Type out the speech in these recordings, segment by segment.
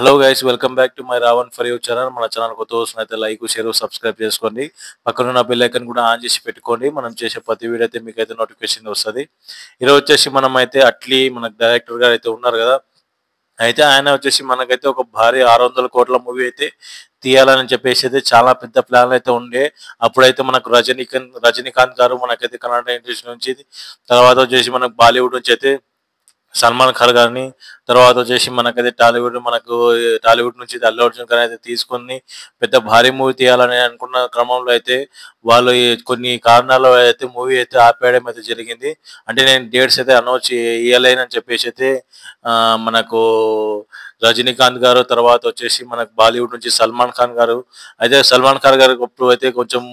Hello guys, welcome back to my Ravan for you channel. మన channel కొత్త వస్తున్నైతే like, share, subscribe చేసుకోండి. పక్కనున్న బెల్ ఐకాన్ కూడా ఆన్ చేసి పెట్టుకోండి. మనం చేసే ప్రతి వీడియో అయితే మీకైతే నోటిఫికేషన్ వస్తుంది. ఈరోజు వచ్చేసి మనం అయితే అట్లీ మన డైరెక్టర్ గారు అయితే ఉన్నారు కదా, అయితే ఆయన వచ్చేసి మనకైతే ఒక భారీ 600 కోట్ల మూవీ అయితే తీయాలని చెప్పేసి అయితే చాలా పెద్ద ప్లాన్ అయితే ఉండే. అప్పుడైతే మనకు రజనీకాంత్ గారు మనకైతే కన్నడ ఇండస్ట్రీ నుంచి, తర్వాత వచ్చేసి మనకు బాలీవుడ్ నుంచి అయితే సల్మాన్ ఖాన్ గారిని, తర్వాత వచ్చేసి మనకైతే టాలీవుడ్ నుంచి అల్లు అర్జున్ గారిని అయితే తీసుకొని పెద్ద భారీ మూవీ తీయాలని అనుకున్న క్రమంలో అయితే వాళ్ళు కొన్ని కారణాలు అయితే మూవీ అయితే ఆపేయడం అయితే జరిగింది. అంటే నేను డేట్స్ అయితే అనౌన్స్ ఇయ్యలేనని చెప్పేసి అయితే మనకు రజనీకాంత్ గారు, తర్వాత వచ్చేసి మనకు బాలీవుడ్ నుంచి సల్మాన్ ఖాన్ గారు, అయితే సల్మాన్ ఖాన్ గారు అప్పుడు అయితే కొంచెం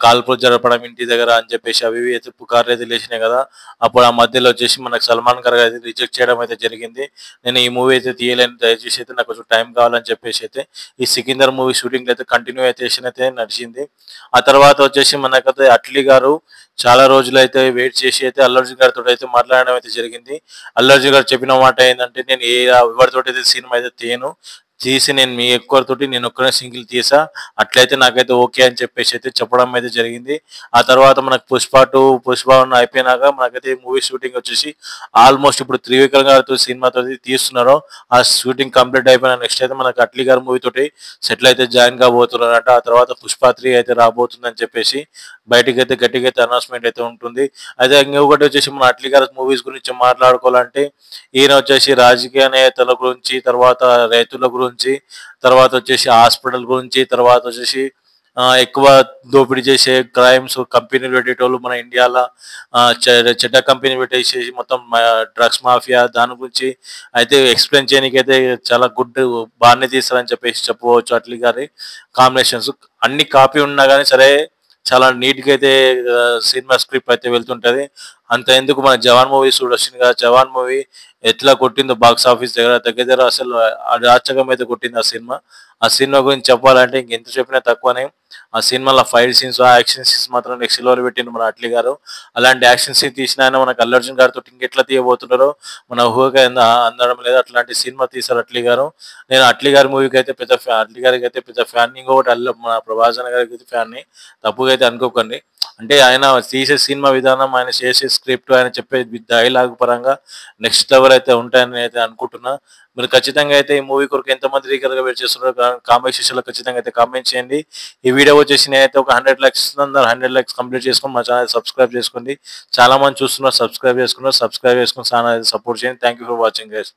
కాల్పులు జరపడం ఇంటి దగ్గర అని చెప్పేసి అవి ఇవి అయితే పుకార్లు అయితే లేచినాయి కదా. అప్పుడు ఆ మధ్యలో వచ్చేసి మనకు సల్మాన్ ఖాన్ అయితే రిజెక్ట్ చేయడం అయితే జరిగింది. నేను ఈ మూవీ అయితే తీయలేను, దయచేసి అయితే నాకు కొంచెం టైం కావాలని చెప్పేసి అయితే ఈ సికిందర్ మూవీ షూటింగ్ అయితే కంటిన్యూషన్ అయితే నడిచింది. ఆ తర్వాత వచ్చేసి మనకైతే అట్లీ గారు చాలా రోజులు అయితే వెయిట్ చేసి అయితే అల్లు అర్జున్ గారితో అయితే మాట్లాడడం అయితే జరిగింది. అల్లు అర్జున్ గారు చెప్పిన మాట ఏంటంటే, నేను ఎవరితో అయితే సినిమా అయితే తీయను, తీసి నేను మీ ఎక్కువతోటి నేను ఒక్కనే సింగిల్ తీసా, అట్లయితే నాకైతే ఓకే అని చెప్పేసి అయితే చెప్పడం అయితే జరిగింది. ఆ తర్వాత మనకు పుష్ప 1 అయిపోయినాక మనకైతే మూవీ షూటింగ్ వచ్చేసి ఆల్మోస్ట్ ఇప్పుడు త్రివిక్రమ్ గారితో సినిమాతో తీస్తున్నారు. ఆ షూటింగ్ కంప్లీట్ అయిపోయిన నెక్స్ట్ అయితే మనకు అట్లీ గారి మూవీ తోటి సెటిల్ అయితే జాయిన్ కాబోతున్నారట. ఆ తర్వాత పుష్ప 3 అయితే రాబోతుందని చెప్పేసి బయటికి అయితే గట్టిగా అయితే అనౌన్స్మెంట్ అయితే ఉంటుంది. అయితే ఇంకొకటి వచ్చేసి మన అట్లీ గారి మూవీస్ గురించి మాట్లాడుకోవాలంటే, ఈయన వచ్చేసి రాజకీయ నేతల గురించి, తర్వాత రైతుల గురించి, తర్వాత వచ్చేసి హాస్పిటల్ గురించి, తర్వాత వచ్చేసి ఎక్కువ దోపిడీ చేసే క్రైమ్స్ కంపెనీలు పెట్టేటోళ్ళు మన ఇండియాలో, చెడ్డ కంపెనీ పెట్టేసి మొత్తం డ్రగ్స్ మాఫియా దాని గురించి అయితే ఎక్స్ప్లెయిన్ చేయడానికి అయితే చాలా బాగానే తీస్తారని చెప్పేసి చెప్పుకోవచ్చు. అట్లీ గారి కాంబినేషన్స్ అన్ని కాపీ ఉన్నా కానీ సరే, చాలా నీట్గా అయితే సినిమా స్క్రిప్ట్ అయితే వెళ్తుంటది. అంత ఎందుకు మన జవాన్ మూవీ చూడొచ్చింది కదా, జవాన్ మూవీ ఎట్లా కొట్టిందో బాక్స్ ఆఫీస్ దగ్గర దగ్గర దగ్గర అసలు అరాచకం అయితే కొట్టింది ఆ సినిమా. ఆ సినిమా గురించి చెప్పాలంటే ఇంకెంత చెప్పినా తక్కువనే. ఆ సినిమాలో ఫైట్ సీన్స్, యాక్షన్ సీన్స్ మాత్రం నెక్స్ట్ లెవెల్ పెట్టిండు మన అట్లీ గారు. అలాంటి యాక్షన్ సీన్ తీసిన ఆయన మనకు అల్లు అర్జున్ గారితో ఇంకెట్లా తీయబోతున్నారో మన ఊహగా అందడం లేదు. అట్లాంటి సినిమా తీశారు అట్లీ గారు. నేను అట్లీ గారి మూవీకి అయితే పెద్ద ఫ్యాన్, అట్లీ గారికి అయితే పెద్ద ఫ్యాన్. ఇంకొకటి మన ప్రభాసన్ గారికి అయితే ఫ్యాన్ని, తప్పుగా అయితే అనుకోకండి. అంటే ఆయన తీసే సినిమా విధానం, ఆయన చేసే స్క్రిప్ట్, ఆయన చెప్పే డైలాగ్ పరంగా నెక్స్ట్ లెవెల్ అయితే ఉంటాయని అయితే అనుకుంటున్నా. మీరు ఖచ్చితంగా అయితే ఈ మూవీ కొరకు ఎంతమంది రీగర్గా వెయిట్ చేస్తున్నారో కామెంట్ సెక్షన్లో ఖచ్చితంగా అయితే కామెంట్ చేయండి. ఈ వీడియో వచ్చేసి నేనైతే ఒక 100 లైక్స్ ఇస్తున్నాను. 100 లైక్స్ కంప్లీట్ చేసుకొని మా ఛానల్ సబ్స్క్రైబ్ చేసుకోండి. చాలా మంది చూస్తున్నారు, సబ్స్క్రైబ్ చేసుకుని ఛానల్ అయితే సపోర్ట్ చేయండి. Thank you for watching guys.